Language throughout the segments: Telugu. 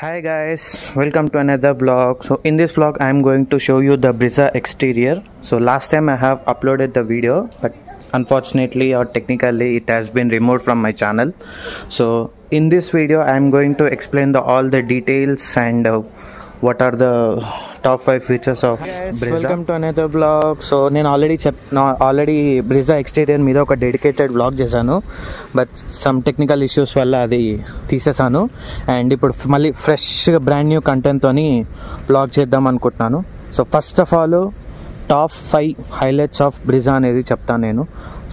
Hi guys, welcome to another vlog. So in this vlog I am going to show you the Brezza exterior. So last time I have uploaded the video, but unfortunately or technically it has been removed from my channel. So in this video I am going to explain all the details and what are the top 5 features of Brezza. Welcome to another vlog. So నేను ఆల్రెడీ Brezza exterior మీద ఒక డెడికేటెడ్ వ్లాగ్ చేశాను, బట్ సమ్ టెక్నికల్ ఇష్యూస్ వల్ల అది తీసేసాను. అండ్ ఇప్పుడు మళ్ళీ ఫ్రెష్గా బ్రాండ్ న్యూ కంటెంట్తోని వ్లాగ్ చేద్దాం అనుకుంటున్నాను. So first of all top 5 highlights of Brezza అనేది చెప్తాను నేను.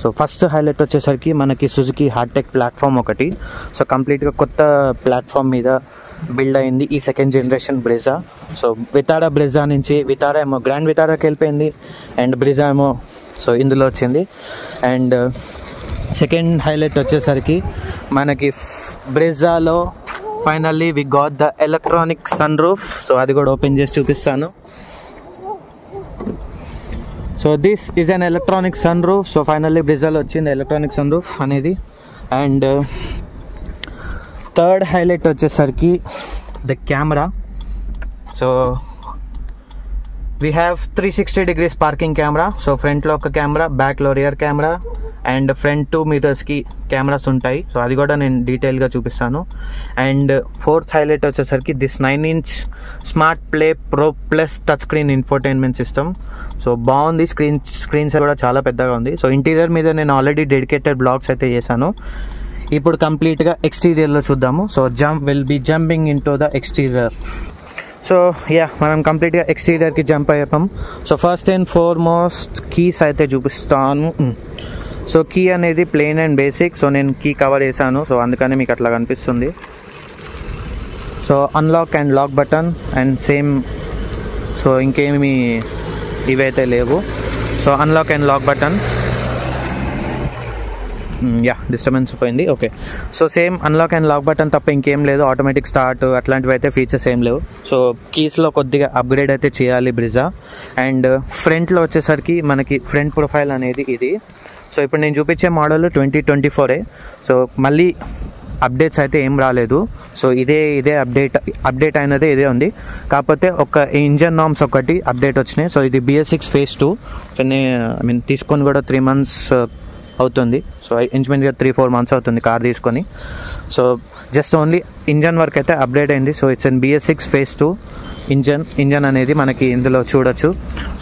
సో ఫస్ట్ హైలైట్ వచ్చేసరికి మనకి సుజుకి హార్టెక్ ప్లాట్ఫామ్ ఒకటి. సో కంప్లీట్గా కొత్త ప్లాట్ఫామ్ మీద బిల్డ్ అయింది ఈ second generation Brezza. So Vitara Brezza నుంచి విటారా ఏమో గ్రాండ్ విటారాకి వెళ్ళిపోయింది, అండ్ Brezza ఏమో సో ఇందులో వచ్చింది. అండ్ సెకండ్ హైలైట్ వచ్చేసరికి మనకి Brezzaలో finally we got the electronic sunroof. So అది కూడా ఓపెన్ చేసి చూపిస్తాను. So this is an electronic sunroof. So finally Brezzaలో వచ్చింది ఎలక్ట్రానిక్ సన్ రూఫ్ అనేది. అండ్ థర్డ్ హైలైట్ వచ్చేసరికి the camera. So we have 360 degrees parking camera. So ఫ్రంట్లో ఒక కెమెరా, బ్యాక్లో రియర్ కెమెరా, అండ్ ఫ్రంట్ 2 మీటర్స్కి కెమెరాస్ ఉంటాయి. సో అది కూడా నేను డీటెయిల్గా చూపిస్తాను. అండ్ ఫోర్త్ హైలైట్ వచ్చేసరికి this 9-inch smart play pro plus touch screen infotainment system. So బాగుంది, స్క్రీన్స్ కూడా చాలా పెద్దగా ఉంది. సో ఇంటీరియర్ మీద నేను ఆల్రెడీ డెడికేటెడ్ బ్లాగ్స్ అయితే చేశాను. ఇప్పుడు కంప్లీట్గా ఎక్స్టీరియర్లో చూద్దాము. So will be jumping into the exterior. So మనం కంప్లీట్గా ఎక్స్టీరియర్కి జంప్ అయ్యాం. So first and foremost keys అయితే చూపిస్తాను. సో కీ అనేది ప్లెయిన్ అండ్ బేసిక్. సో నేను కీ కవర్ చేశాను, సో అందుకని మీకు అట్లా కనిపిస్తుంది. So unlock and lock button and same. So ఇంకేమి ఇవైతే లేవు. So unlock and lock button, disturbance పోయింది. Okay, so same unlock and lock button తప్ప ఇంకేం లేదు. ఆటోమేటిక్ స్టార్ట్ అట్లాంటివి అయితే ఫీచర్స్ ఏం లేవు. సో కీస్లో కొద్దిగా అప్గ్రేడ్ అయితే చేయాలి Brezza. అండ్ ఫ్రంట్లో వచ్చేసరికి మనకి ఫ్రంట్ ప్రొఫైల్ అనేది ఇది. సో ఇప్పుడు నేను చూపించే మోడల్ 2024. సో మళ్ళీ అప్డేట్స్ అయితే ఏం రాలేదు. సో ఇదే అప్డేట్ అయినదే ఇదే ఉంది. కాకపోతే ఒక ఇంజన్ నామ్స్ ఒకటి అప్డేట్ వచ్చినాయి. సో ఇది BS6 phase 2. సో నేను తీసుకొని కూడా 3 months అవుతుంది. సో ఇంచుమించుగా 3-4 months అవుతుంది కార్ తీసుకొని. So just only engine work అయితే అప్డేట్ అయింది. So it's an BS6 phase 2 engine అనేది మనకి ఇందులో చూడొచ్చు.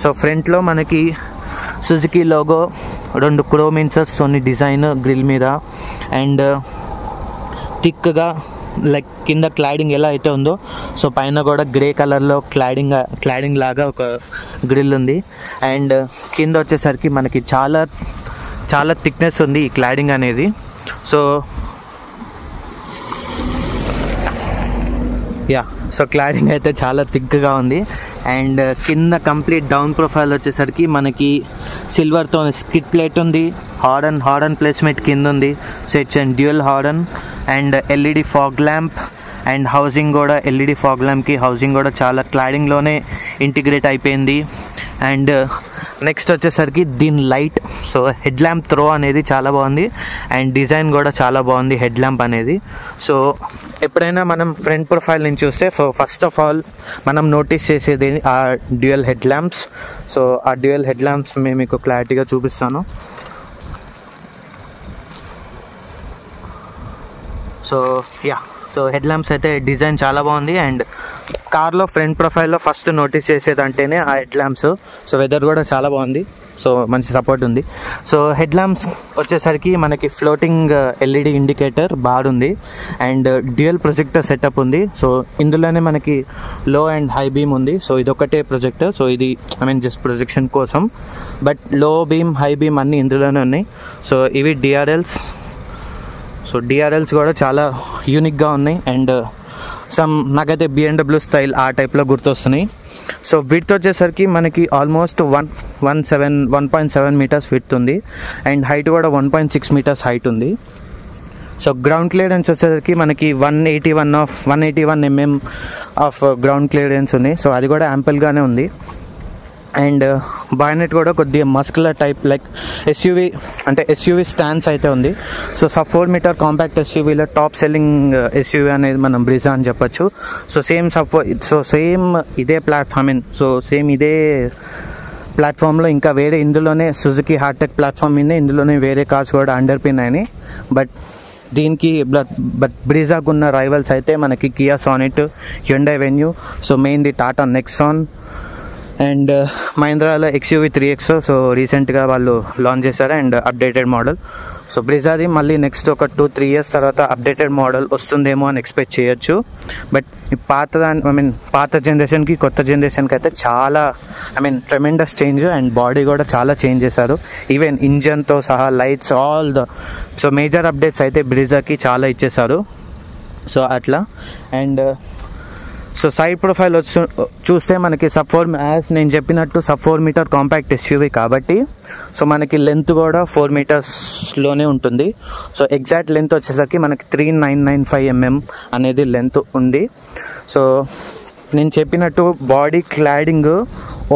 సో ఫ్రంట్లో మనకి సుజుకి లోగో, 2 క్రోమ్ ఇన్సర్ట్స్ కొన్ని డిజైన్ గ్రిల్ మీద, అండ్ థిక్గా లైక్ కింద క్లాడింగ్ ఎలా అయితే ఉందో సో పైన కూడా గ్రే కలర్లో క్లాడింగ్ లాగా ఒక గ్రిల్ ఉంది. అండ్ కింద వచ్చేసరికి మనకి చాలా థిక్నెస్ ఉంది ఈ క్లాడింగ్ అనేది. సో సో క్లాడింగ్ అయితే చాలా థిక్గా ఉంది. అండ్ కింద కంప్లీట్ డౌన్ ప్రొఫైల్ వచ్చేసరికి మనకి సిల్వర్తో స్కిట్ ప్లేట్ ఉంది. హార్న్ ప్లేస్మెంట్ కింద ఉంది. So it's and dual horn and LED fog lamp. And housing కూడా LED ఫాగ్ ల్యాంప్కి హౌసింగ్ కూడా చాలా క్లాడింగ్లోనే ఇంటిగ్రేట్ అయిపోయింది. అండ్ నెక్స్ట్ వచ్చేసరికి దీని light. So head lamp throw అనేది చాలా బాగుంది, అండ్ డిజైన్ కూడా చాలా బాగుంది హెడ్ ల్యాంప్ అనేది. సో ఎప్పుడైనా మనం ఫ్రంట్ ప్రొఫైల్ నుంచి చూస్తే ఫస్ట్ ఆఫ్ ఆల్ మనం నోటీస్ చేసేది ఆ డ్యూయల్ హెడ్ ల్యాంప్స్. సో ఆ డ్యూయల్ హెడ్ ల్యాంప్స్ మేము మీకు క్లారిటీగా చూపిస్తాను. సో హెడ్ ల్యాంప్స్ అయితే డిజైన్ చాలా బాగుంది. అండ్ కార్లో ఫ్రంట్ ప్రొఫైల్లో ఫస్ట్ నోటీస్ చేసేదంటేనే ఆ హెడ్ ల్యాంప్స్. సో వెదర్ కూడా చాలా బాగుంది. సో మంచి సపోర్ట్ ఉంది. సో హెడ్ ల్యాంప్స్ వచ్చేసరికి మనకి ఫ్లోటింగ్ LED ఇండికేటర్ బార్ ఉంది, అండ్ డ్యూయల్ ప్రొజెక్టర్ సెటప్ ఉంది. సో ఇందులోనే మనకి లో అండ్ హై బీమ్ ఉంది. సో ఇదొకటే ప్రొజెక్టర్. సో ఇది జస్ట్ ప్రొజెక్షన్ కోసం, but low beam high beam అన్నీ ఇందులోనే ఉన్నాయి. సో ఇవి DRLs. సో DRLs కూడా చాలా యూనిక్గా ఉన్నాయి. అండ్ నాకైతే BMW స్టైల్ ఆ టైప్లో గుర్తొస్తున్నాయి. సో విడ్త్ వచ్చేసరికి మనకి ఆల్మోస్ట్ 1.7 meters విడ్త్ ఉంది, అండ్ హైట్ కూడా 1.6 meters హైట్ ఉంది. సో గ్రౌండ్ క్లియరెన్స్ వచ్చేసరికి మనకి 181 mm ఆఫ్ గ్రౌండ్ క్లియరెన్స్ ఉంది. సో అది కూడా యాంపుల్గానే ఉంది. అండ్ బానెట్ కూడా కొద్దిగా మస్కులర్ టైప్ లైక్ ఎస్యూవీ, అంటే ఎస్యూవీ స్టాండ్స్ అయితే ఉంది. సో సబ్ 4 మీటర్ కాంపాక్ట్ ఎస్యూవీలో టాప్ సెల్లింగ్ ఎస్యూవీ అనేది మనం బ్రిజా అని చెప్పొచ్చు. సో సేమ్ ఇదే ప్లాట్ఫామ్, సో సేమ్ ఇదే ప్లాట్ఫామ్లో ఇంకా వేరే ఇందులోనే సుజుకి హార్టెక్ ప్లాట్ఫామ్ మీద ఇందులోనే వేరే కార్స్ కూడా అండర్పిన్ అయినాయి. బట్ బ్రిజాకు ఉన్న రైవల్స్ అయితే మనకి Kia Sonet, Hyundai Venue, so మెయిన్ది టాటా నెక్సాన్ అండ్ మహీంద్రాలో XUV 3X. సో రీసెంట్గా వాళ్ళు లాంచ్ చేశారు అండ్ అప్డేటెడ్ మోడల్. సో బ్రిజాది మళ్ళీ నెక్స్ట్ ఒక 2-3 ఇయర్స్ తర్వాత అప్డేటెడ్ మోడల్ వస్తుందేమో అని ఎక్స్పెక్ట్ చేయొచ్చు. బట్ పాత జనరేషన్కి కొత్త జనరేషన్కి అయితే చాలా ట్రెమెండస్ చేంజ్ అండ్ బాడీ కూడా చాలా చేంజ్ చేశారు. ఈవెన్ ఇంజన్తో సహా లైట్స్ సో మేజర్ అప్డేట్స్ అయితే బ్రిజాకి చాలా ఇచ్చేశారు. సో అట్లా అండ్ సో సైడ్ ప్రొఫైల్ చూస్తే మనకి యాజ్ నేను చెప్పినట్టు సబ్ 4 మీటర్ కాంపాక్ట్ ఎస్యూవీ కాబట్టి సో మనకి లెంత్ కూడా 4 మీటర్స్లోనే ఉంటుంది. సో ఎగ్జాక్ట్ లెంత్ వచ్చేసరికి మనకి 3995 mm అనేది లెంత్ ఉంది. సో నేను చెప్పినట్టు బాడీ క్లాడింగ్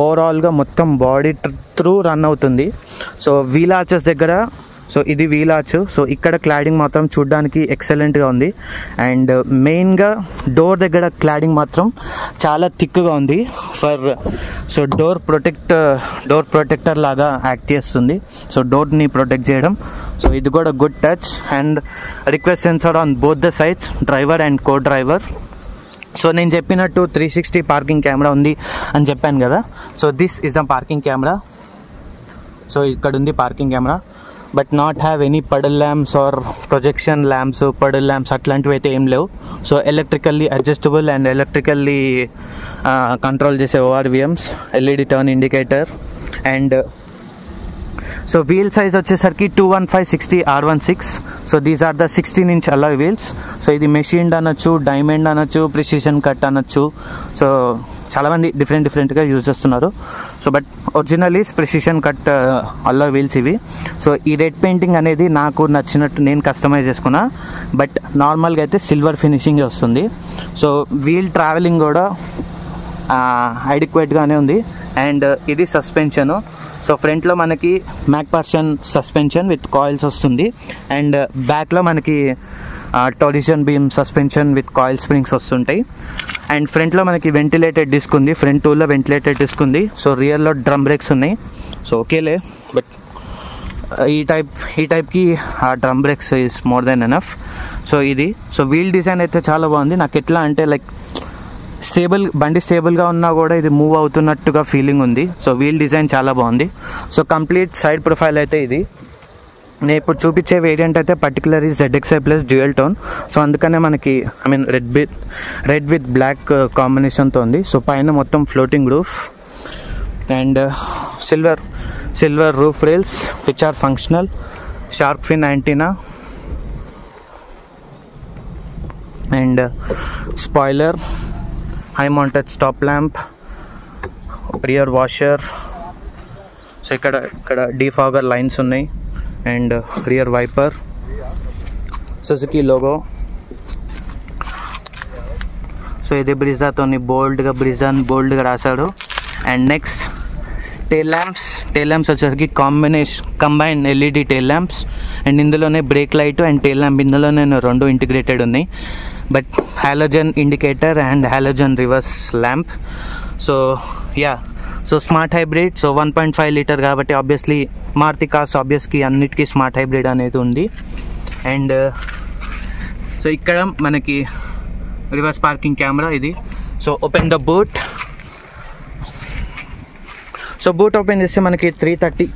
ఓవరాల్గా మొత్తం బాడీ త్రూ రన్ అవుతుంది. సో వీల్ ఆర్చెస్ దగ్గర, సో ఇది వీల్ ఆర్చ్, సో ఇక్కడ క్లాడింగ్ మాత్రం చూడడానికి ఎక్సలెంట్గా ఉంది. అండ్ మెయిన్గా డోర్ దగ్గర క్లాడింగ్ మాత్రం చాలా థిక్గా ఉంది. సో డోర్ ప్రొటెక్టర్ లాగా యాక్ట్ చేస్తుంది. సో డోర్ని ప్రొటెక్ట్ చేయడం, సో ఇది కూడా good touch. And request sensor on both the sides, driver and co driver. So నేను చెప్పినట్టు 360 పార్కింగ్ కెమెరా ఉంది అని చెప్పాను కదా. So this is the parking camera. So ఇక్కడ ఉంది parking camera, but not have any puddle lamps or projection lamps, puddle lamps అట్లాంటివి అయితే ఏం లేవు. So electrically adjustable and electrically control చేసే ORVMs, LED turn indicator. And so wheel size వచ్చేసరికి 215/60 R16. So these are the 16-inch alloy wheels. So ఇది మెషిన్డ్ అనొచ్చు, డైమండ్ అనొచ్చు, ప్రిసిషన్ కట్ అనొచ్చు. సో చాలామంది డిఫరెంట్గా యూజ్ చేస్తున్నారు. So but original is precision cut alloy wheels ఇవి. సో ఈ రెడ్ పెయింటింగ్ అనేది నాకు నచ్చినట్టు నేను కస్టమైజ్ చేసుకున్నా. బట్ నార్మల్గా అయితే సిల్వర్ ఫినిషింగ్ వస్తుంది. సో వీల్ ట్రావెలింగ్ కూడా అడిక్వేట్గానే ఉంది. అండ్ ఇది సస్పెన్షను. సో ఫ్రంట్లో మనకి మ్యాక్పర్సన్ సస్పెన్షన్ విత్ కాయిల్స్ వస్తుంది. అండ్ బ్యాక్లో మనకి torsion beam suspension with coil springs వస్తుంటాయి. అండ్ ఫ్రంట్లో మనకి వెంటిలేటెడ్ డిస్క్ ఉంది, ఫ్రంట్ టూల్లో వెంటిలేటెడ్ డిస్క్ ఉంది. సో రియర్లో డ్రమ్ బ్రేక్స్ ఉన్నాయి. సో ఓకేలే, బట్ ఈ టైప్కి ఆ drum brakes is more than enough. So ఇది సో వీల్ డిజైన్ అయితే చాలా బాగుంది. నాకు ఎట్లా అంటే లైక్ బండి స్టేబుల్గా ఉన్నా కూడా ఇది మూవ్ అవుతున్నట్టుగా ఫీలింగ్ ఉంది. సో వీల్ డిజైన్ చాలా బాగుంది. సో కంప్లీట్ సైడ్ ప్రొఫైల్ అయితే ఇది. నేను ఇప్పుడు చూపించే వేరియంట్ అయితే పర్టికులర్ ఈ ZXi+ డ్యూయల్ టోన్. సో అందుకనే మనకి రెడ్ విత్ బ్లాక్ కాంబినేషన్తో ఉంది. సో పైన మొత్తం floating roof and silver roof rails which are functional, shark fin antenna and spoiler, high mounted stop lamp, rear washer. So ఇక్కడ డీఫాగర్ లైన్స్ ఉన్నాయి and rear wiper, Suzuki logo. So ఇది బ్రిజాతోని బోల్డ్గా రాశాడు. అండ్ నెక్స్ట్ టెయిల్ ల్యాంప్స్ వచ్చేసరికి combined LED tail lamps. And ఇందులోనే brake light and tail lamp ఇందులోనే 2 ఇంటిగ్రేటెడ్ ఉన్నాయి. But halogen indicator and halogen reverse lamp. So so smart hybrid. So 1.5 litre కాబట్టి ఆబ్వియస్లీ మారుతి కార్స్ అన్నిటికీ స్మార్ట్ హైబ్రిడ్ అనేది ఉంది. అండ్ సో ఇక్కడ మనకి రివర్స్ పార్కింగ్ కెమెరా ఇది. So open the boot. So boot open చేస్తే మనకి 330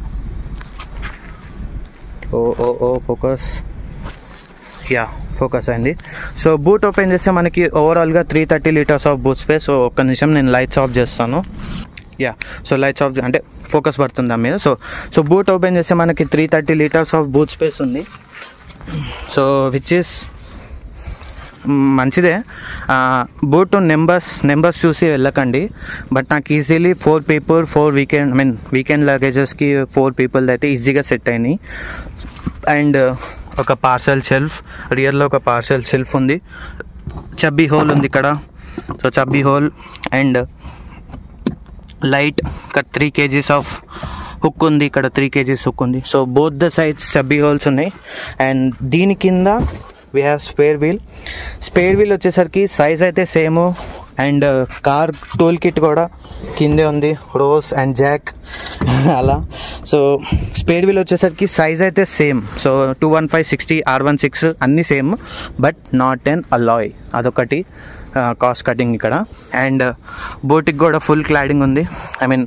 ఫోకస్ అయింది. సో బూట్ ఓపెన్ చేస్తే మనకి ఓవరాల్గా 330 litres of boot space. So ఒక్క నిమిషం నేను లైట్స్ ఆఫ్ చేస్తాను. సో లైట్స్ ఆఫ్ అంటే ఫోకస్ పడుతుంది దాని మీద. సో బూట్ ఓపెన్ చేస్తే మనకి 330 లీటర్స్ ఆఫ్ బూట్ స్పేస్ ఉంది. సో విచ్ ఈస్ మంచిదే. బూట్ నెంబర్స్ చూసి వెళ్ళకండి. బట్ నాకు ఈజీలీ 4 people వీకెండ్ లగేజెస్కి 4 people అయితే ఈజీగా సెట్ అయినాయి. అండ్ ఒక పార్సల్ షెల్ఫ్, రియర్లో ఒక పార్సల్ షెల్ఫ్ ఉంది. చబ్బీ హోల్ ఉంది ఇక్కడ. So cubby hole and light ఇక్కడ 3 kgs ఆఫ్ హుక్ ఉంది, ఇక్కడ 3 kgs హుక్ ఉంది. సో బోత్ ద సైడ్స్ స్టబ్బీ హోల్స్ ఉన్నాయి. అండ్ దీని కింద వీ హ్యావ్ స్పేర్ వీల్ వచ్చేసరికి సైజ్ అయితే same. And car tool kit కూడా కిందే ఉంది, రోస్ అండ్ జాక్ అలా. సో స్పేర్ వీల్ వచ్చేసరికి సైజ్ అయితే సేమ్. సో 215/60 R16 అన్నీ same, but not an Alai. అదొకటి కాస్ట్ కటింగ్ ఇక్కడ. అండ్ బోటికి కూడా ఫుల్ క్లాడింగ్ ఉంది, ఐ మీన్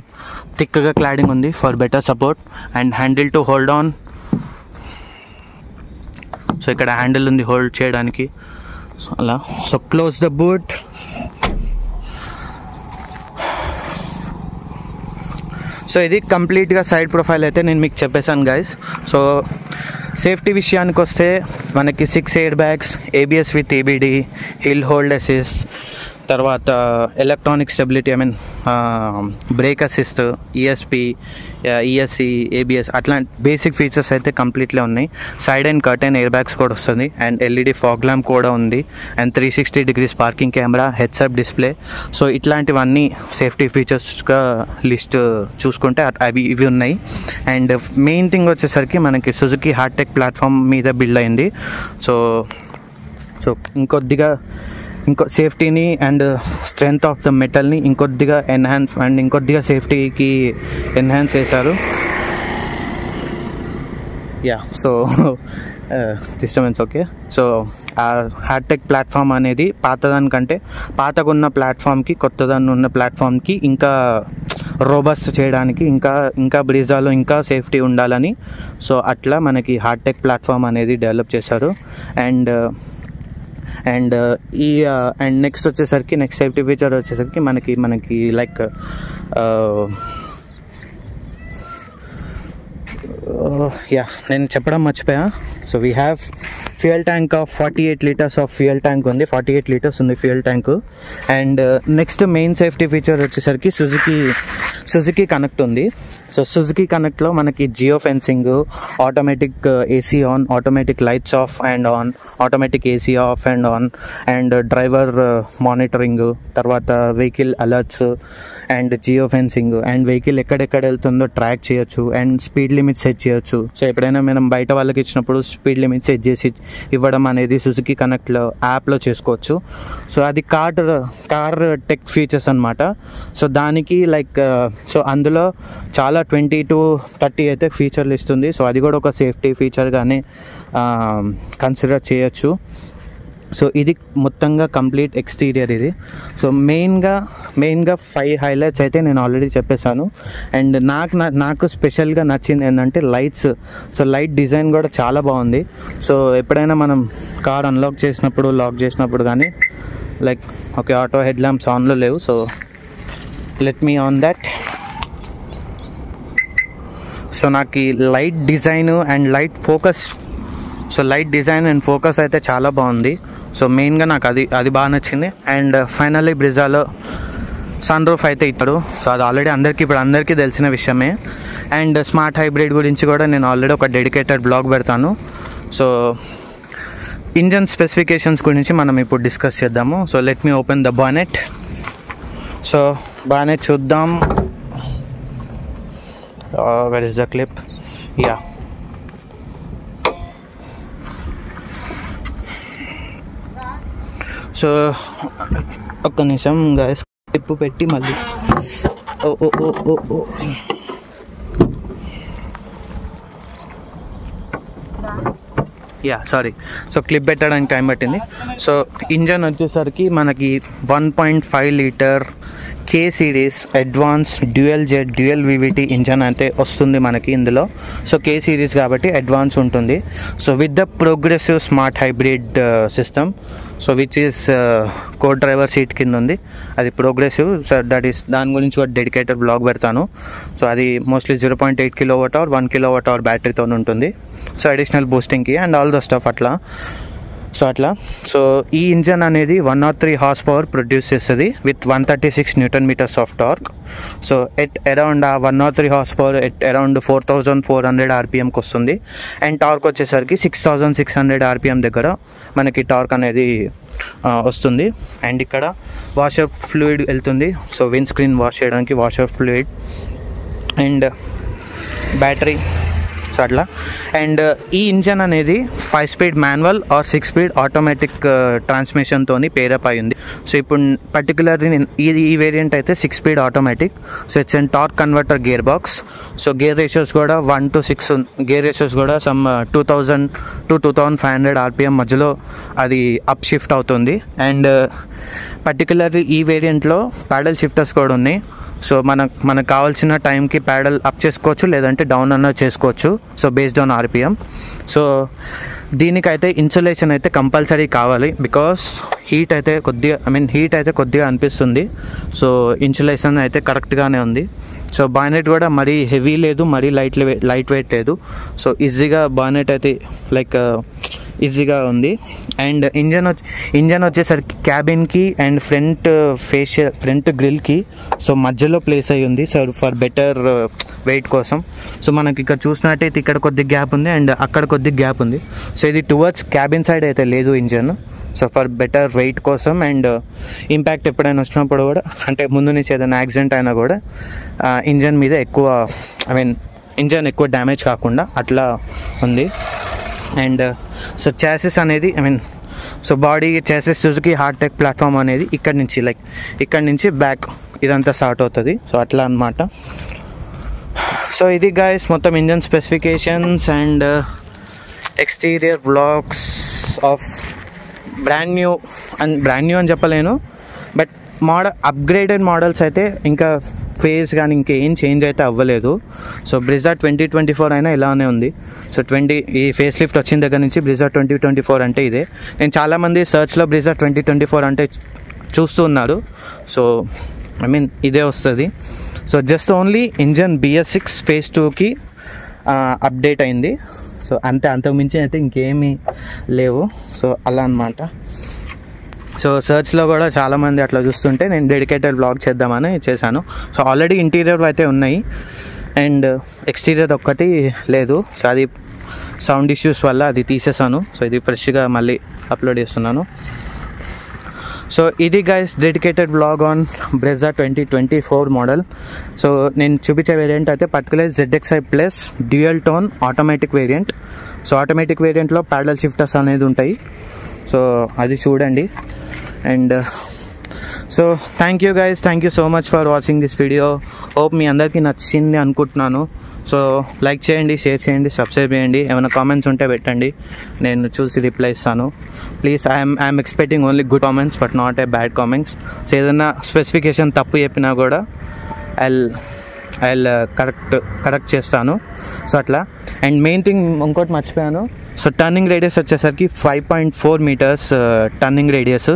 థిక్గా క్లాడింగ్ ఉంది for better support. And handle to hold on. So ఇక్కడ హ్యాండిల్ ఉంది హోల్డ్ చేయడానికి అలా. So close the boot. So ఇది కంప్లీట్గా సైడ్ ప్రొఫైల్ అయితే నేను మీకు చెప్పేశాను గైస్. సో సేఫ్టీ విషయానికి వస్తే మనకి 6 air bags, ABS with EBD, hill hold assist, తర్వాత electronic stability, I mean brake assist, ESP, ESC, ABS అట్లాంటి బేసిక్ ఫీచర్స్ అయితే కంప్లీట్లీ ఉన్నాయి. Side and curtain air bags కూడా వస్తుంది. అండ్ LED ఫాగ్ ల్యాంప్ కూడా ఉంది. And 360 degrees parking camera, heads up display. So ఇట్లాంటివన్నీ సేఫ్టీ ఫీచర్స్గా లిస్ట్ చూసుకుంటే ఇవి ఉన్నాయి. అండ్ మెయిన్ థింగ్ వచ్చేసరికి మనకి సుజుకి హార్టెక్ ప్లాట్ఫామ్ మీద బిల్డ్ అయింది. సో ఇంకో సేఫ్టీని అండ్ స్ట్రెంగ్త్ ఆఫ్ ద మెటల్ని ఇంకొద్దిగా ఎన్హాన్స్ అండ్ ఇంకొద్దిగా సేఫ్టీకి ఎన్హాన్స్ చేశారు. So disturbance okay. సో ఆ హార్టెక్ ప్లాట్ఫామ్ అనేది పాతగున్న ప్లాట్ఫామ్కి కొత్తదాన్ని ఉన్న ప్లాట్ఫామ్కి ఇంకా రోబస్ట్ చేయడానికి, ఇంకా బ్రీజాలో ఇంకా సేఫ్టీ ఉండాలని సో అట్లా మనకి హార్టెక్ ప్లాట్ఫామ్ అనేది డెవలప్ చేశారు. అండ్ నెక్స్ట్ వచ్చేసరికి నెక్స్ట్ సేఫ్టీ ఫీచర్ వచ్చేసరికి మనకి లైక్ నేను చెప్పడం మర్చిపోయా. So we have fuel tank of 48 liters of fuel tank ఉంది. 48 liters ఉంది fuel tank. And next main safety feature వచ్చేసరికి సుజుకి కనెక్ట్ ఉంది. సో సుజుకి కనెక్ట్లో మనకి geo fencing, automatic AC on, automatic lights off and on, automatic AC of and on, and driver monitoring, తర్వాత vehicle alerts and geo fencing, and vehicle ఎక్కడెక్కడ వెళ్తుందో ట్రాక్ చేయొచ్చు. అండ్ స్పీడ్ లిమిట్ సెట్ చేయొచ్చు. సో ఎప్పుడైనా మనం బయట వాళ్ళకి ఇచ్చినప్పుడు స్పీడ్ లిమిట్ సెట్ చేసి ఇవ్వడం అనేది సుజుకి కనెక్ట్లో యాప్లో చేసుకోవచ్చు. సో అది కార్ టెక్ ఫీచర్స్ అనమాట. సో దానికి లైక్ సో అందులో చాలా 20 to 30 అయితే ఫీచర్లు ఇస్తుంది. సో అది కూడా ఒక సేఫ్టీ ఫీచర్గానే కన్సిడర్ చేయొచ్చు. సో ఇది మొత్తంగా కంప్లీట్ ఎక్స్టీరియర్ ఇది. సో మెయిన్గా 5 హైలైట్స్ అయితే నేను ఆల్రెడీ చెప్పేశాను. అండ్ నాకు స్పెషల్గా నచ్చింది ఏంటంటే లైట్స్. సో లైట్ డిజైన్ కూడా చాలా బాగుంది. సో ఎప్పుడైనా మనం కార్ లాక్ చేసినప్పుడు కానీ like okay auto head lamps ఆన్లో లేవు. So let me on that. So నాకు ఈ light design and light design and focus అయితే చాలా బాగుంది. సో మెయిన్గా నాకు అది బాగా నచ్చింది. అండ్ ఫైనల్లీ బ్రిజాలో సన్ రూఫ్ అయితే ఇచ్చాడు. సో అది ఆల్రెడీ అందరికీ తెలిసిన విషయమే. అండ్ స్మార్ట్ హైబ్రిడ్ గురించి కూడా నేను ఆల్రెడీ ఒక డెడికేటెడ్ బ్లాగ్ పెడతాను. సో ఇంజన్ స్పెసిఫికేషన్స్ గురించి మనం ఇప్పుడు డిస్కస్ చేద్దాము. So let me open the bonnet. So bonnet చూద్దాం. where is the clip? Yeah. So ఒక్క నిమిషం గైస్, క్లిప్ పెట్టి మళ్ళీ సారీ. సో క్లిప్ పెట్టడానికి టైం పట్టింది. సో ఇంజన్ వచ్చేసరికి మనకి 1.5 liter K series advance dual jet dual VVT engine అయితే వస్తుంది మనకి ఇందులో. సో K సిరీస్ కాబట్టి అడ్వాన్స్ ఉంటుంది. So with the progressive smart hybrid system, so which is co driver seat కింద ఉంది. అది ప్రోగ్రెసివ్. సో దాని గురించి ఒక డెడికేటెడ్ బ్లాగ్ పెడతాను. సో అది మోస్ట్లీ 0.8 kWh 1 kWh బ్యాటరీతో ఉంటుంది. సో అడిషనల్ బూస్టింగ్కి అండ్ ఆల్ ద స్టఫ్ అట్లా. సో అట్లా. సో ఈ ఇంజన్ అనేది 103 హార్స్ పవర్ ప్రొడ్యూస్ చేస్తుంది with 136 newton meters of torque. So at around ఆ 103 హార్స్ పవర్ ఎట్ అరౌండ్ 4400 ఆర్పిఎంకి వస్తుంది. అండ్ టార్క్ వచ్చేసరికి 6600 ఆర్పిఎం దగ్గర మనకి టార్క్ అనేది వస్తుంది. అండ్ ఇక్కడ వాషర్ ఫ్లూయిడ్ వెళ్తుంది. సో విండ్ స్క్రీన్ వాష్ చేయడానికి washer fluid and battery. So అట్లా. అండ్ ఈ ఇంజన్ అనేది 5 speed manual or 6 speed automatic ట్రాన్స్మిషన్తో పేరప్ అయ్యింది. సో ఇప్పుడు పర్టికులర్లీ ఈ వేరియంట్ అయితే 6 speed automatic. So it's and torque converter gearbox. So gear ratios కూడా 1:6 గేర్ రేషియోస్ కూడా సమ్ 2000 to 2500 ఆర్పిఎం మధ్యలో అది అప్ షిఫ్ట్ అవుతుంది. అండ్ పర్టికులర్లీ ఈ వేరియంట్లో ప్యాడల్ షిఫ్టర్స్ కూడా ఉన్నాయి. సో మనకు కావాల్సిన టైంకి ప్యాడల్ అప్ చేసుకోవచ్చు, లేదంటే డౌన్ అన్న చేసుకోవచ్చు. So based on RPM. So దీనికైతే ఇన్సులేషన్ అయితే కంపల్సరీ కావాలి, బికాస్ హీట్ అయితే కొద్దిగా అనిపిస్తుంది. సో ఇన్సులేషన్ అయితే కరెక్ట్గానే ఉంది. సో బానెట్ కూడా మరీ హెవీ లేదు, మరీ లైట్ వెయిట్ లేదు. సో ఈజీగా బానెట్ అయితే ఈజీగా ఉంది. అండ్ ఇంజన్ వచ్చేసరికి క్యాబిన్కి అండ్ ఫ్రంట్ గ్రిల్కి సో మధ్యలో ప్లేస్ అయ్యి ఉంది. సో ఫర్ బెటర్ వెయిట్ కోసం. సో మనకి ఇక్కడ చూసినట్టయితే ఇక్కడ కొద్దిగా గ్యాప్ ఉంది అండ్ అక్కడ కొద్దిగా గ్యాప్ ఉంది. సో ఇది టువర్డ్స్ క్యాబిన్ సైడ్ అయితే లేదు engine. So for better weight కోసం అండ్ ఇంపాక్ట్ ఎప్పుడైనా వచ్చినప్పుడు కూడా, అంటే ముందు నుంచి ఏదైనా యాక్సిడెంట్ అయినా కూడా ఇంజన్ మీద ఇంజన్ ఎక్కువ డ్యామేజ్ కాకుండా అట్లా ఉంది. అండ్ సో చాసిస్ అనేది so body chassis Suzuki Heartect platform అనేది ఇక్కడ నుంచి బ్యాక్ ఇదంతా స్టార్ట్ అవుతుంది. సో అట్లా అన్నమాట. సో ఇది గైస్ మొత్తం engine specifications and exterior blogs of brand new అని చెప్పలేను, బట్ అప్గ్రేడెడ్ మోడల్స్ అయితే ఇంకా ఫేస్ కానీ ఇంకేం చేంజ్ అయితే అవ్వలేదు. సో బ్రిజా 2024 అయినా ఇలానే ఉంది. సో ఈ ఫేస్ లిఫ్ట్ వచ్చిన దగ్గర నుంచి బ్రిజా 2024 అంటే ఇదే. నేను చాలామంది సర్చ్లో బ్రిజా 2024 అంటే చూస్తూ ఉన్నారు. సో ఇదే వస్తుంది. So just only engine BS6 phase 2కి అప్డేట్ అయింది. సో అంతకుమించి అయితే ఇంకేమీ లేవు. సో అలా అన్నమాట. సో సర్చ్లో కూడా చాలామంది అట్లా చూస్తుంటే నేను డెడికేటెడ్ బ్లాగ్ చేద్దామని చేశాను. సో ఆల్రెడీ ఇంటీరియర్ అయితే ఉన్నాయి అండ్ ఎక్స్టీరియర్ ఒక్కటి లేదు. సో అది సౌండ్ ఇష్యూస్ వల్ల అది తీసేసాను. సో ఇది ఫ్రెష్గా మళ్ళీ అప్లోడ్ చేస్తున్నాను. సో ఇది guys dedicated blog on Brezza 2024 model. So నేను చూపించే వేరియంట్ అయితే particular ZXi plus dual tone automatic variant. So automatic వేరియంట్లో ప్యాడల్ షిఫ్టర్స్ అనేది ఉంటాయి. సో అది చూడండి. And so thank you guys, thank you so much for watching this video. Hope మీ అందరికీ నచ్చింది అనుకుంటున్నాను. సో లైక్ చేయండి, షేర్ చేయండి, సబ్స్క్రైబ్ చేయండి. ఏమైనా కామెంట్స్ ఉంటే పెట్టండి, నేను చూసి రిప్లై ఇస్తాను. Please I'm expecting only good comments but not a bad comments. So ఏదైనా స్పెసిఫికేషన్ తప్పు చెప్పినా కూడా ఐ కరెక్ట్ చేస్తాను. సో అట్లా. అండ్ మెయిన్ థింగ్ ఇంకోటి మర్చిపోయాను. సో టర్నింగ్ రేడియస్ వచ్చేసరికి 5.4 metres turning radius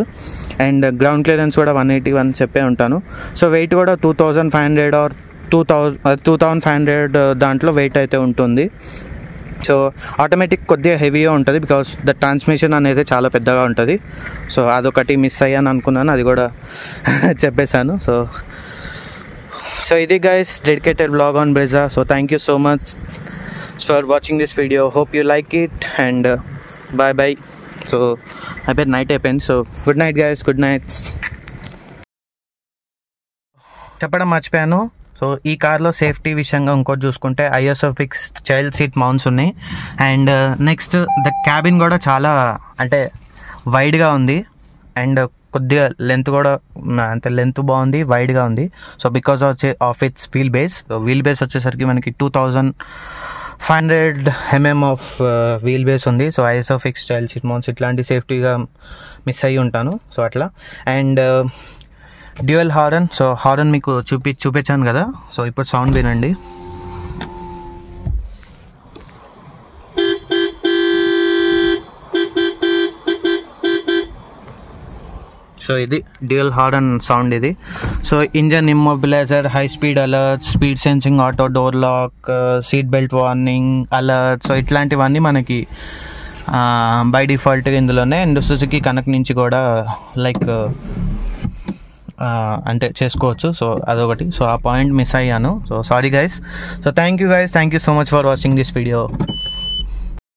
and ground clearance కూడా 181 చెప్పే ఉంటాను. సో వెయిట్ కూడా 2500 ఆర్ 2500 దాంట్లో వెయిట్ అయితే ఉంటుంది. సో ఆటోమేటిక్ కొద్దిగా హెవీగా ఉంటుంది బికాస్ ద ట్రాన్స్మిషన్ అనేది చాలా పెద్దగా ఉంటుంది. సో అదొకటి మిస్ అయ్యాను అనుకున్నాను, అది కూడా చెప్పేశాను. సో ఇది guys dedicated blog on Brezza. So thank you so much for watching this video. Hope you like it and bye bye. So అయిపోయింది, నైట్ అయిపోయింది. So good night guys, good night. చెప్పడం మర్చిపోయాను. సో ఈ కార్లో సేఫ్టీ విషయంగా ఇంకోటి చూసుకుంటే ISOFIX చైల్డ్ సీట్ మౌంట్స్ ఉన్నాయి. అండ్ నెక్స్ట్ ద క్యాబిన్ కూడా చాలా వైడ్గా ఉంది అండ్ కొద్దిగా లెంత్ కూడా లెంత్ బాగుంది, వైడ్గా ఉంది. So because of its wheel base వచ్చేసరికి మనకి 2500 mm ఆఫ్ వీల్ బేస్ ఉంది. So ISOFIX child seat mounts ఇట్లాంటి సేఫ్టీగా మిస్ అయ్యి ఉంటాను. సో అట్లా. And dual horn. So horn మీకు చూపించాను కదా. సో ఇప్పుడు సౌండ్ వినండి. సో ఇది డ్యూయల్ హారన్ సౌండ్ ఇది. So engine immobiliser, high speed alert, speed sensing, auto door lock, seat belt warning, alert. So ఇట్లాంటివన్నీ మనకి బై డిఫాల్ట్గా ఇందులోనే, అండ్ సుజుకి కనెక్ట్ నుంచి కూడా లైక్ అంటే చేసుకోవచ్చు. సో అదొకటి. సో ఆ పాయింట్ మిస్ అయ్యాను. So sorry guys. So thank you guys, thank you so much for watching this video.